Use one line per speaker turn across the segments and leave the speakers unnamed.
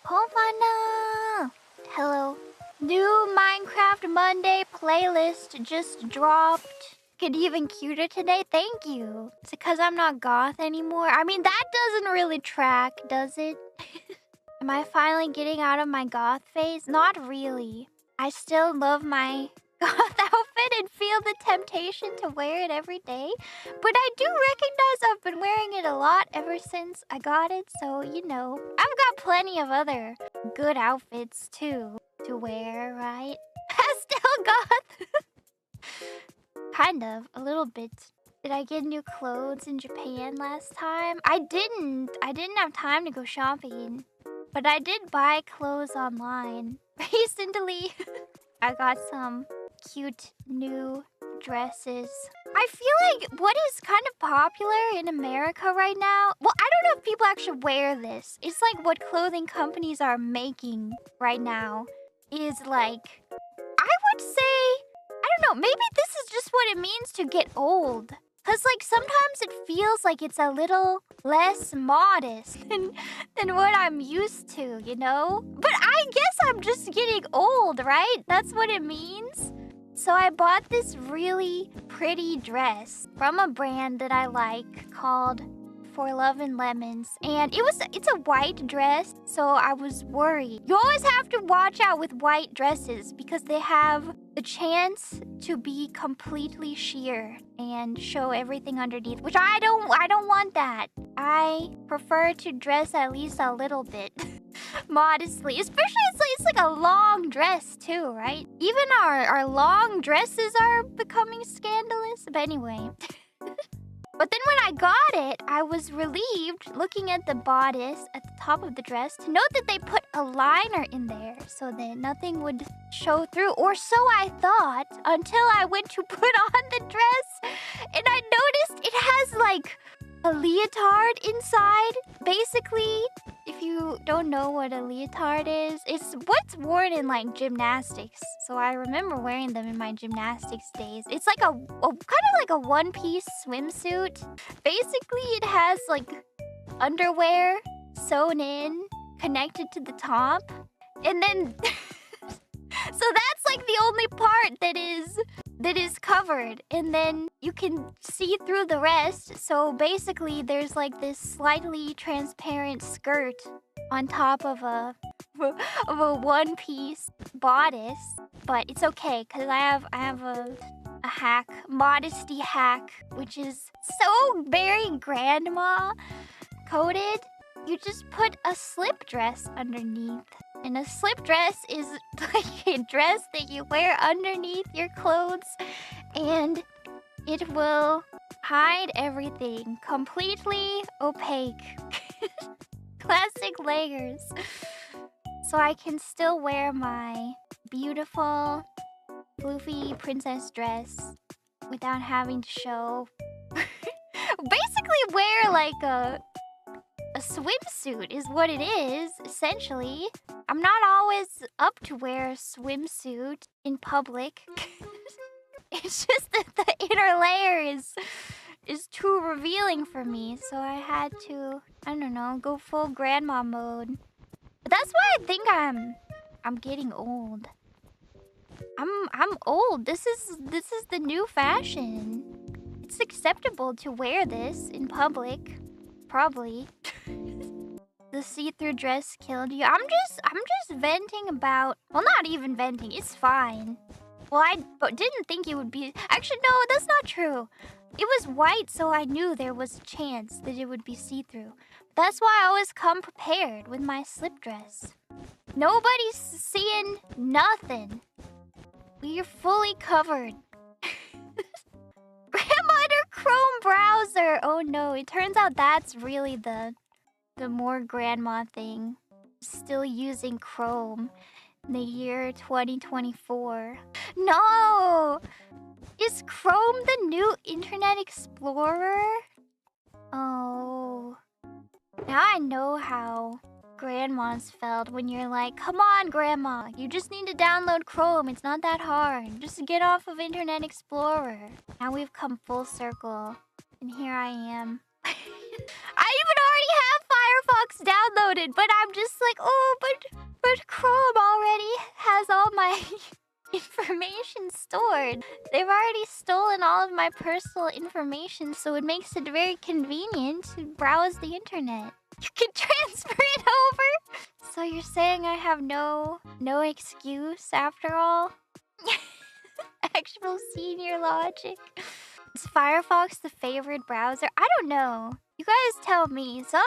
Fauna! Hello. New Minecraft Monday playlist just dropped. Get even cuter today? Thank you. Is it because I'm not goth anymore? I mean, that doesn't really track, does it? Am I finally getting out of my goth phase? Not really. I still love my goth outfit and feel the temptation to wear it every day. But I do recognize I've been wearing it a lot ever since I got it. So, you know, I've got plenty of other good outfits too to wear, right? Still goth. Kind of, a little bit. Did I get new clothes in Japan last time? I didn't have time to go shopping. But I did buy clothes online recently. I got some cute new dresses. I feel like what is kind of popular in America right now, well, I don't know if people actually wear this. It's like what clothing companies are making right now is like, I would say, I don't know, maybe this is just what it means to get old. Because, like, sometimes it feels like it's a little less modest than what I'm used to, you know? But I guess I'm just getting old, right? That's what it means. So I bought this really pretty dress from a brand that I like called For Love and Lemons. And it's a white dress, so I was worried. You always have to watch out with white dresses because they have the chance to be completely sheer and show everything underneath, which I don't want that. I prefer to dress at least a little bit modestly, especially it's like a long dress too, right? Even our long dresses are becoming scandalous. But anyway. But then when I got it, I was relieved looking at the bodice at the top of the dress to note that they put a liner in there so that nothing would show through. Or so I thought until I went to put on the dress and I noticed it has like a leotard inside. Basically, if you don't know what a leotard is, it's what's worn in like gymnastics. So I remember wearing them in my gymnastics days. It's like a kind of like a one-piece swimsuit. Basically, it has like underwear sewn in, connected to the top. And then so that's like the only part that is covered, and then you can see through the rest. So basically there's like this slightly transparent skirt on top of a one-piece bodice, but it's okay because I have a hack, modesty hack, which is so very grandma coded. You just put a slip dress underneath. And a slip dress is like a dress that you wear underneath your clothes, and it will hide everything. Completely opaque. Classic layers. So I can still wear my beautiful floofy princess dress without having to show. Basically wear like a swimsuit is what it is, essentially. I'm not always up to wear a swimsuit in public. It's just that the inner layer is too revealing for me, so I had to, I don't know, go full grandma mode. But that's why I think I'm getting old. I'm old. This is the new fashion. It's acceptable to wear this in public. Probably. The see-through dress killed you. I'm just venting about, well, not even venting, it's fine. Well, I didn't think it would be, actually no, that's not true. It was white, so I knew there was a chance that it would be see-through. That's why I always come prepared with my slip dress. Nobody's seeing nothing. We're fully covered. Grandmother Chrome browser. Oh no, it turns out that's really the more grandma thing. Still using Chrome in the year 2024. No! Is Chrome the new Internet Explorer? Oh. Now I know how grandmas felt when you're like, come on, grandma, you just need to download Chrome. It's not that hard. Just get off of Internet Explorer. Now we've come full circle. And here I am. I even already have Firefox downloaded, but I'm just like, oh, but But Chrome already has all my information stored. They've already stolen all of my personal information, so it makes it very convenient to browse the internet. You can transfer it over. So you're saying I have no excuse after all? Actual senior logic. Is Firefox the favorite browser? I don't know. You guys tell me. Some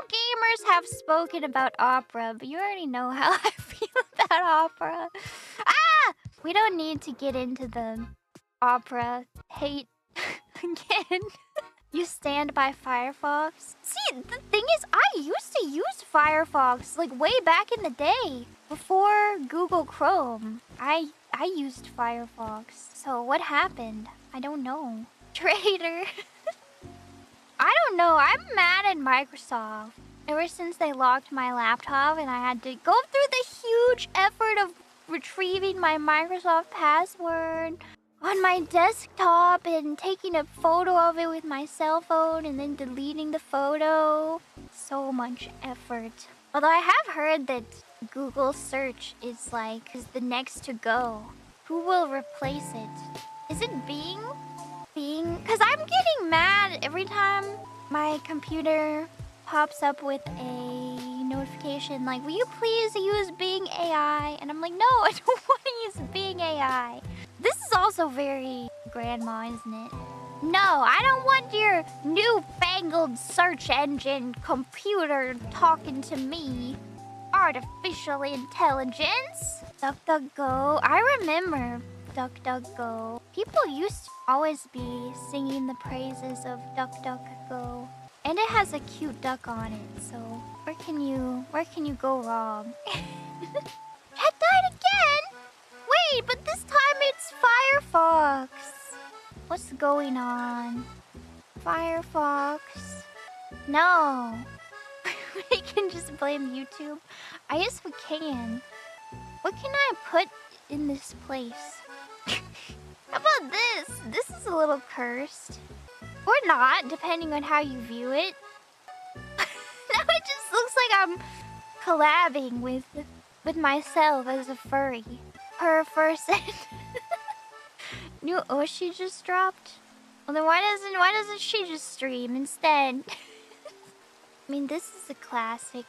gamers have spoken about Opera, but you already know how I feel about Opera. Ah! We don't need to get into the Opera hate again. You stand by Firefox? See, the thing is, I used to use Firefox, like, way back in the day. Before Google Chrome. I used Firefox. So what happened? I don't know. Traitor. I don't know. I'm mad at Microsoft. Ever since they locked my laptop and I had to go through the huge effort of retrieving my Microsoft password on my desktop and taking a photo of it with my cell phone and then deleting the photo. So much effort. Although I have heard that Google search is the next to go. Who will replace it? Is it Bing? Bing? Because I'm getting mad every time my computer pops up with a notification like, will you please use Bing AI? And I'm like, no, I don't want to use Bing AI. This is also very grandma, isn't it? No, I don't want your newfangled search engine computer talking to me. Artificial intelligence. DuckDuckGo. I remember DuckDuckGo. People used to always be singing the praises of DuckDuckGo. And it has a cute duck on it, so where can you go wrong? Chat died again? Wait, but this time it's Firefox. What's going on? Firefox. No. We can just blame YouTube. I guess we can. What can I put in this place? How about this? This is a little cursed. Or not, depending on how you view it. Now it just looks like I'm collabing with myself as a furry. Per person. New Oshi just dropped? Well then why doesn't she just stream instead? I mean, this is a classic.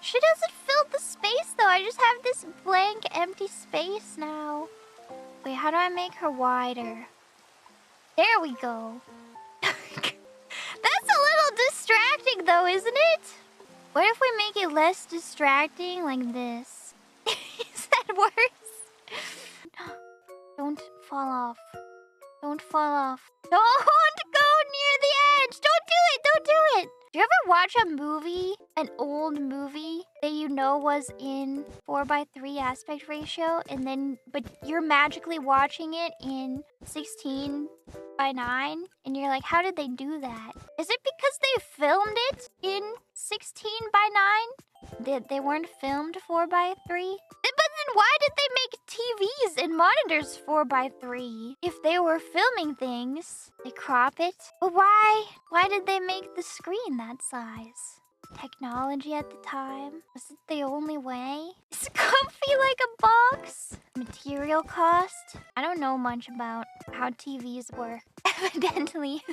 She doesn't fill the space though. I just have this blank empty space now. Wait, how do I make her wider? There we go. That's a little distracting though, isn't it? What if we make it less distracting like this? Is that worse? Don't fall off. Don't fall off. Don't go near the edge! Don't do it! Don't do it! Do you ever watch a movie, an old movie, that you know was in 4:3 aspect ratio, and then, but you're magically watching it in 16:9, and you're like, how did they do that? Is it because they filmed it in 16:9? They weren't filmed 4:3? But then why did they make TVs and monitors 4:3? If they were filming things, they crop it. But why did they make the screen that size? Technology at the time? Was it the only way? Is it comfy like a box? Material cost? I don't know much about how TVs work, evidently.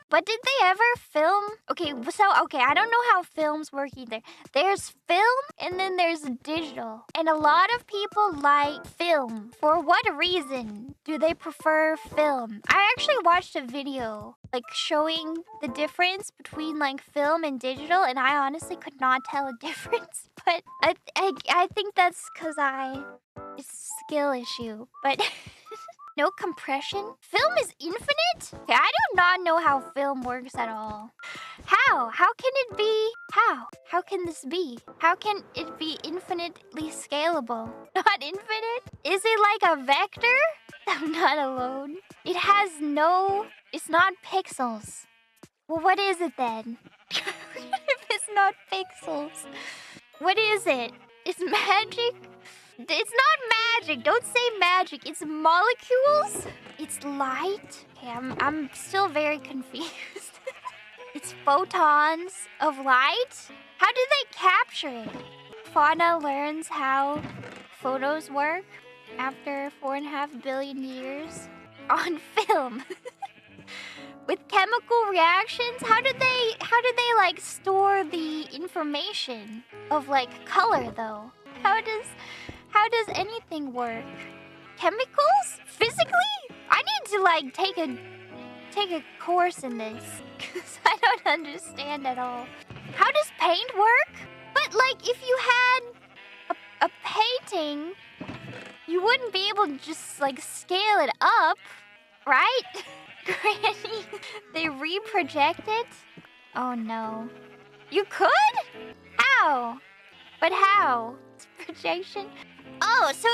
But did they ever film? Okay, I don't know how films work either. There's film and then there's digital. And a lot of people like film. For what reason do they prefer film? I actually watched a video like showing the difference between like film and digital, and I honestly could not tell a difference. But I think that's because it's a skill issue. But no compression? Film is infinite? Okay, I do not know how film works at all. How? How can it be? How? How can this be? How can it be infinitely scalable? Not infinite? Is it like a vector? I'm not alone. It has it's not pixels. Well, what is it then? If it's not pixels, what is it? It's magic? It's not magic. Don't say magic. It's molecules. It's light. Okay, I'm still very confused. It's photons of light. How do they capture it? Fauna learns how photos work after 4.5 billion years on film. With chemical reactions, how do they like store the information of like color though? How does anything work? Chemicals? Physically? I need to like take a course in this because I don't understand at all. How does paint work? But like if you had a painting, you wouldn't be able to just like scale it up, right? Granny, they reproject it? Oh no. You could? How? But how? It's projection? Oh, so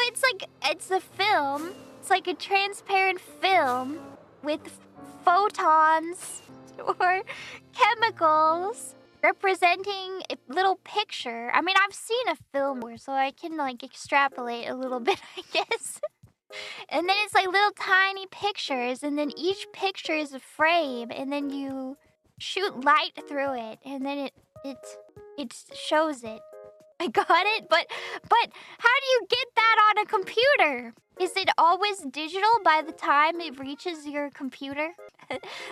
it's a film. It's like a transparent film with photons or chemicals representing a little picture. I mean, I've seen a film where, so I can like extrapolate a little bit, I guess. And then it's like little tiny pictures, and then each picture is a frame, and then you shoot light through it, and then it shows it. I got it, but how do you get that on a computer? Is it always digital by the time it reaches your computer?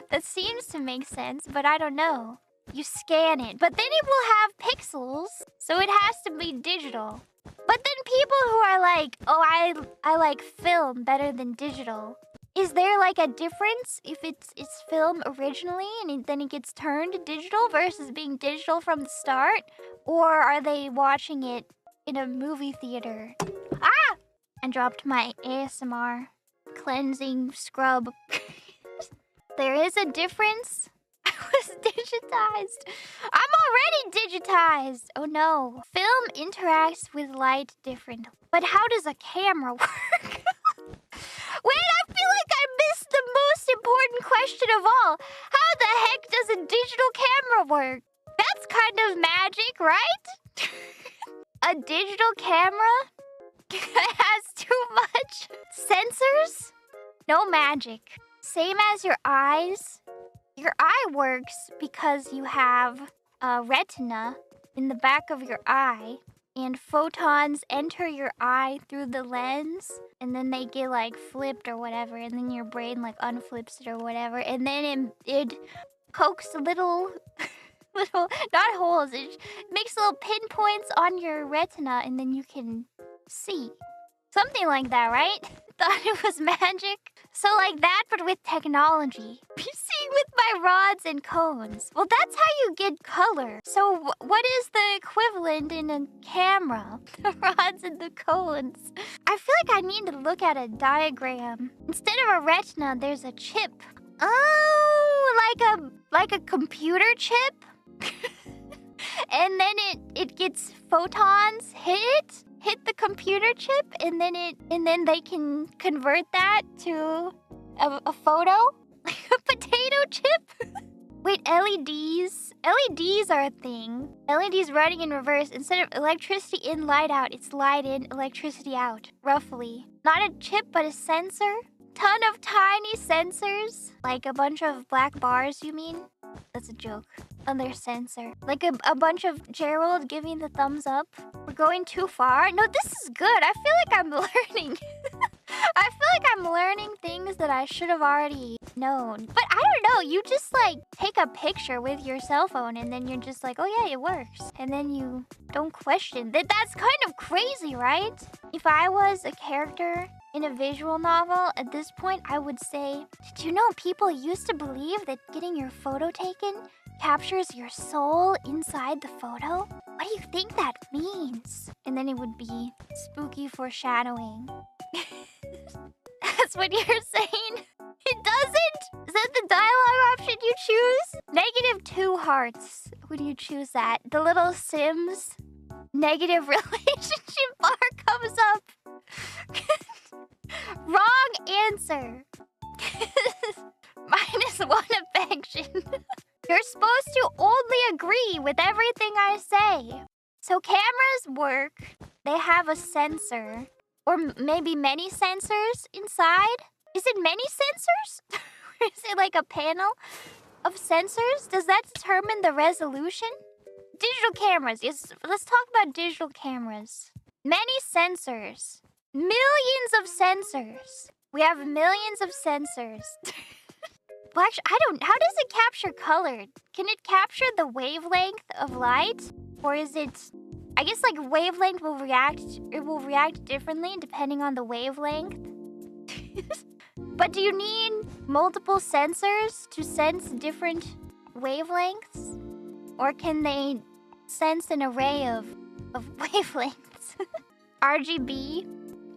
That seems to make sense, but I don't know. You scan it, but then it will have pixels, so it has to be digital. But then people who are like, oh, I like film better than digital. Is there like a difference if it's film originally and then it gets turned digital versus being digital from the start? Or are they watching it in a movie theater? Ah! I dropped my ASMR cleansing scrub. There is a difference. I was digitized. I'm already digitized. Oh no. Film interacts with light differently. But how does a camera work? Wait, I feel like I missed the most important question of all. How the heck does a digital camera work? That's kind of magic, right? A digital camera has too much sensors? No magic. Same as your eyes. Your eye works because you have a retina in the back of your eye, and photons enter your eye through the lens, and then they get like flipped or whatever, and then your brain like unflips it or whatever, and then it pokes little not holes, it makes little pinpoints on your retina, and then you can see. Something like that, right? Thought it was magic. So like that, but with technology. You see, with my rods and cones. Well, that's how you get color. So what is the equivalent in a camera? The rods and the cones. I feel like I need to look at a diagram. Instead of a retina, there's a chip. Oh, like a computer chip? And then it gets photons hit the computer chip, and then they can convert that to a photo, like a potato chip. Wait, LEDs are a thing. LEDs running in reverse. Instead of electricity in, light out, it's light in, electricity out. Roughly, not a chip, but a sensor. Ton of tiny sensors, like a bunch of black bars. You mean? That's a joke. Other sensor. Like a bunch of Gerald giving the thumbs up. We're going too far. No, this is good. I feel like I'm learning. I feel like I'm learning things that I should have already known. But I don't know. You just like take a picture with your cell phone and then you're just like, oh yeah, it works. And then you don't question. That's kind of crazy, right? If I was a character in a visual novel, at this point, I would say, did you know people used to believe that getting your photo taken captures your soul inside the photo? What do you think that means? And then it would be spooky foreshadowing. That's what you're saying? It doesn't? Is that the dialogue option you choose? -2 hearts when you choose that. The little Sims negative relationship bar comes up. Wrong answer. -1 affection. You're supposed to only agree with everything I say. So cameras work. They have a sensor. Or maybe many sensors inside? Is it many sensors? Or is it like a panel of sensors? Does that determine the resolution? digital cameras. Yes, let's talk about digital cameras. Many sensors. Millions of sensors. We have millions of sensors. Well, actually, I don't... How does it capture color? Can it capture the wavelength of light? Or is it... I guess, like, wavelength will react... It will react differently depending on the wavelength. But do you need multiple sensors to sense different wavelengths? Or can they sense an array of wavelengths? RGB?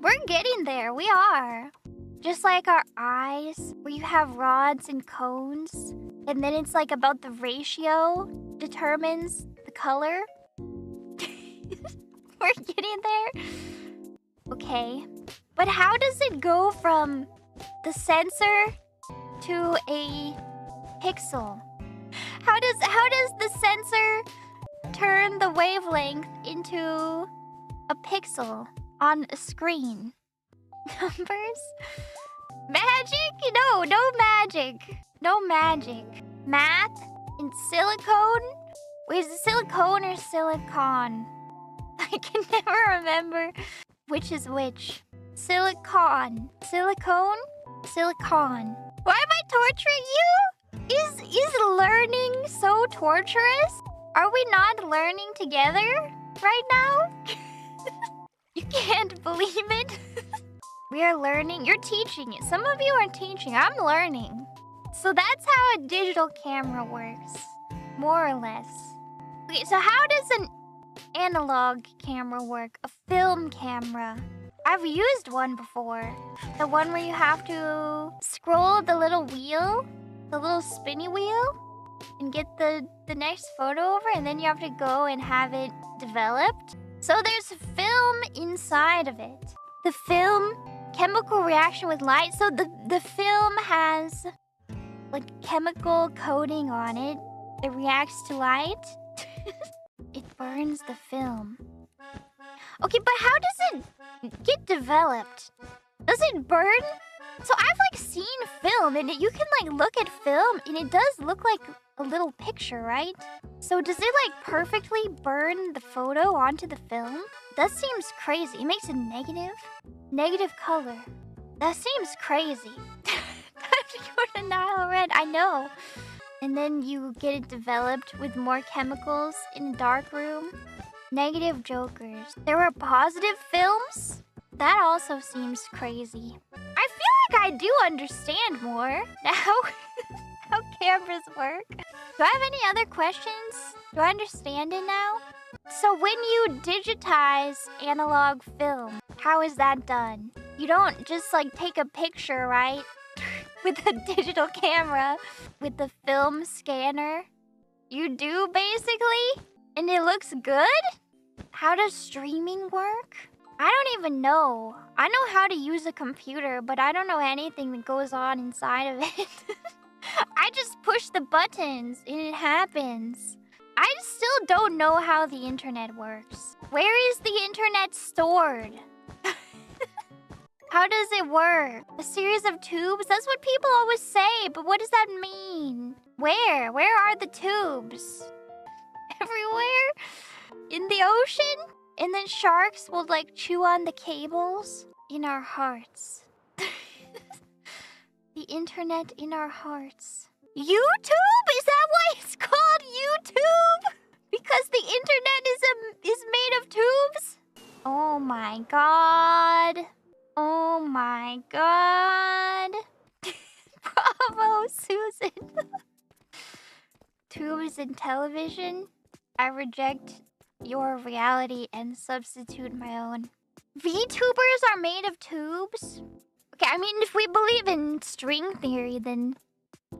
We're getting there. We are. Just like our eyes, where you have rods and cones, and then it's like about the ratio determines the color. We're getting there. Okay. But how does it go from the sensor to a pixel? How does the sensor turn the wavelength into a pixel on a screen? Numbers? Magic? No magic. No magic. Math and silicone? Wait, is it silicone or silicon? I can never remember which is which. Silicon. Silicone? Silicon. Why am I torturing you? Is learning so torturous? Are we not learning together right now? You can't believe it. We are learning. You're teaching it. Some of you are teaching. I'm learning. So that's how a digital camera works. More or less. Okay, so how does an analog camera work? A film camera. I've used one before. The one where you have to scroll the little wheel, the little spinny wheel, and get the next photo over, and then you have to go and have it developed. So there's film inside of it. The film, chemical reaction with light. So the film has like chemical coating on it. It reacts to light. It burns the film. Okay, but how does it get developed? Does it burn? So I've like seen film and you can like look at film and it does look like a little picture, right? So does it like perfectly burn the photo onto the film? That seems crazy. It makes a negative color. That seems crazy. I have to go to Nile Red, I know. And then you get it developed with more chemicals in a dark room. Negative jokers. There were positive films? That also seems crazy. I feel like I do understand more now how cameras work. Do I have any other questions? Do I understand it now? So when you digitize analog film, how is that done? You don't just like take a picture, right? With a digital camera, with the film scanner. You do basically? And it looks good? How does streaming work? I don't even know. I know how to use a computer, but I don't know anything that goes on inside of it. I just push the buttons and it happens. I still don't know how the internet works. Where is the internet stored? How does it work? A series of tubes? That's what people always say, but what does that mean? Where? Where are the tubes? Everywhere? In the ocean? And then sharks will like chew on the cables? In our hearts. The internet in our hearts. YouTube? Is that why it's called YouTube? Because the internet is made of tubes? Oh my god. Oh my god. Bravo, Susan. Tubes in television? I reject your reality and substitute my own. VTubers are made of tubes? Okay, I mean, if we believe in string theory, then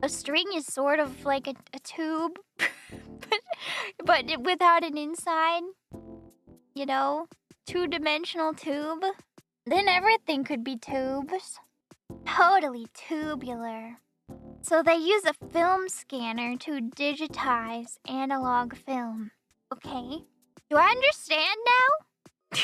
a string is sort of like a tube, but without an inside, you know? Two-dimensional tube. Then everything could be tubes. Totally tubular. So they use a film scanner to digitize analog film. Okay. Do I understand now?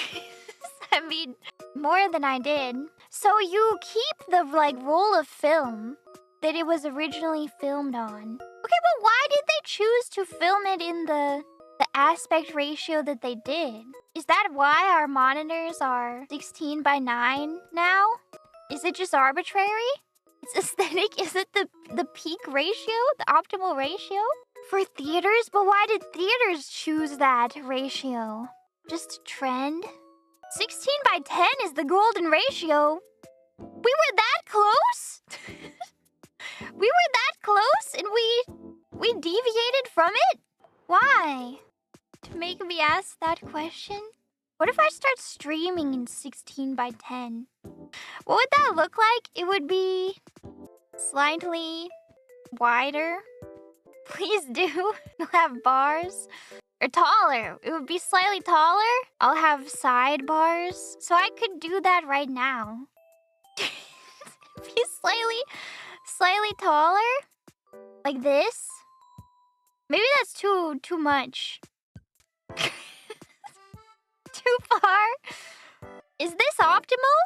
I mean, more than I did. So you keep the, like, roll of film that it was originally filmed on. Okay, but why did they choose to film it in the the aspect ratio that they did. Is that why our monitors are 16 by 9 now? Is it just arbitrary? It's aesthetic? Is it the peak ratio? The optimal ratio? For theaters? But why did theaters choose that ratio? Just a trend? 16 by 10 is the golden ratio. We were that close? We were that close and we deviated from it? Why? To make me ask that question? What if I start streaming in 16 by 10? What would that look like? It would be slightly wider. Please do. I'll have bars. Or taller. It would be slightly taller. I'll have sidebars. So I could do that right now. Be slightly taller. Like this. Maybe that's too much. Too far? Is this optimal?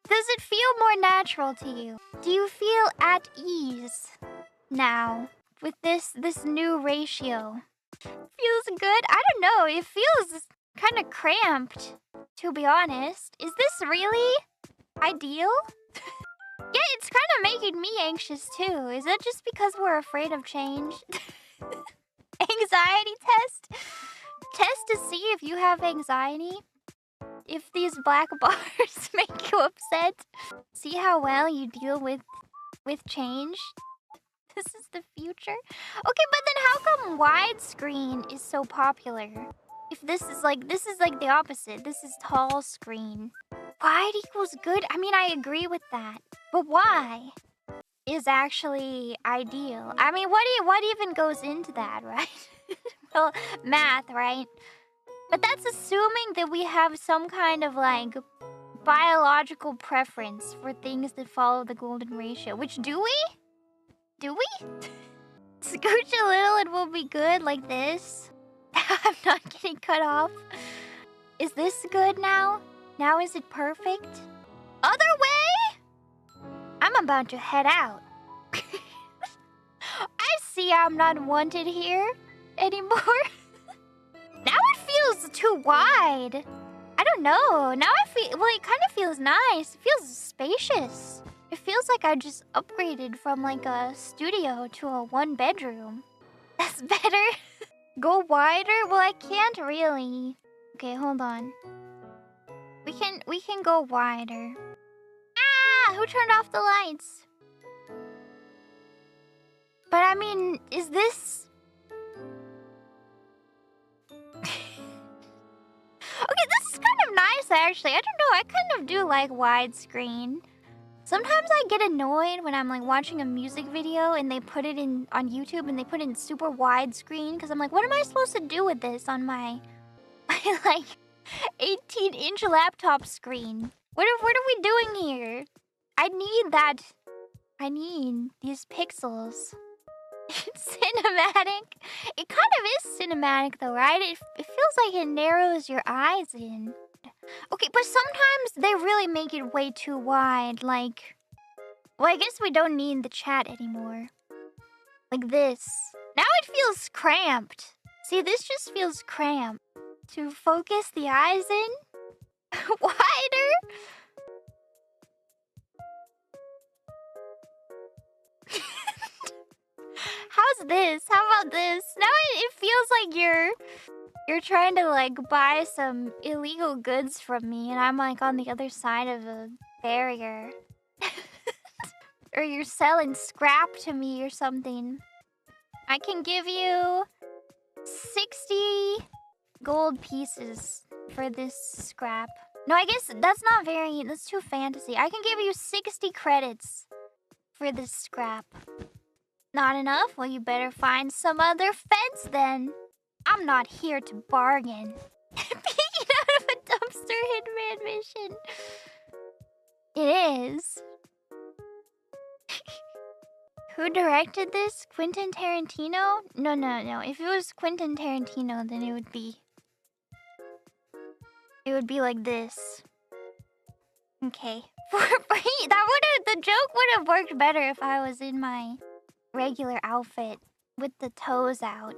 Does it feel more natural to you? Do you feel at ease now with this new ratio? Feels good? I don't know. It feels kind of cramped, to be honest. Is this really ideal? Yeah, it's kind of making me anxious too. Is it just because we're afraid of change? Anxiety test? Test to see if you have anxiety. If these black bars make you upset. See how well you deal with change. This is the future. Okay, but then how come widescreen is so popular? If this is like the opposite. This is tall screen. Wide equals good. I mean, I agree with that. But why is actually ideal? I mean, what even goes into that, right? Well, math, right? But that's assuming that we have some kind of like biological preference for things that follow the golden ratio. Which do we? Do we? Scooch a little and we'll be good like this. I'm not getting cut off. Is this good now? Now is it perfect? Other way? I'm about to head out. I see I'm not wanted here anymore. Now it feels too wide. I don't know. Now I feel, well, it kind of feels nice. It feels spacious. It feels like I just upgraded from like a studio to a 1-bedroom. That's better. Go wider? Well, I can't really. Okay, hold on. We can go wider. Ah! Who turned off the lights? But I mean, is this... Okay, this is kind of nice, actually. I don't know. I kind of do like widescreen. Sometimes I get annoyed when I'm like watching a music video and they put it in on YouTube and they put it in super widescreen because I'm like, what am I supposed to do with this on my like 18-inch laptop screen? What are we doing here? I need that. I need these pixels. It's cinematic. It kind of is cinematic though, right? It feels like it narrows your eyes in. Okay, but sometimes they really make it way too wide, like... Well, I guess we don't need the chat anymore. Like this. Now it feels cramped. See, this just feels cramped. To focus the eyes in? Wider? How's this? How about this? Now it feels like you're trying to like buy some illegal goods from me and I'm like on the other side of a barrier. Or you're selling scrap to me or something. I can give you 60 gold pieces for this scrap. No, I guess that's not very... That's too fantasy. I can give you 60 credits for this scrap. Not enough? Well, you better find some other fence then. I'm not here to bargain. Peeking out of a dumpster Hitman mission. It is. Who directed this? Quentin Tarantino? No. If it was Quentin Tarantino, then it would be... It would be like this. Okay. The joke would have worked better if I was in my regular outfit with the toes out.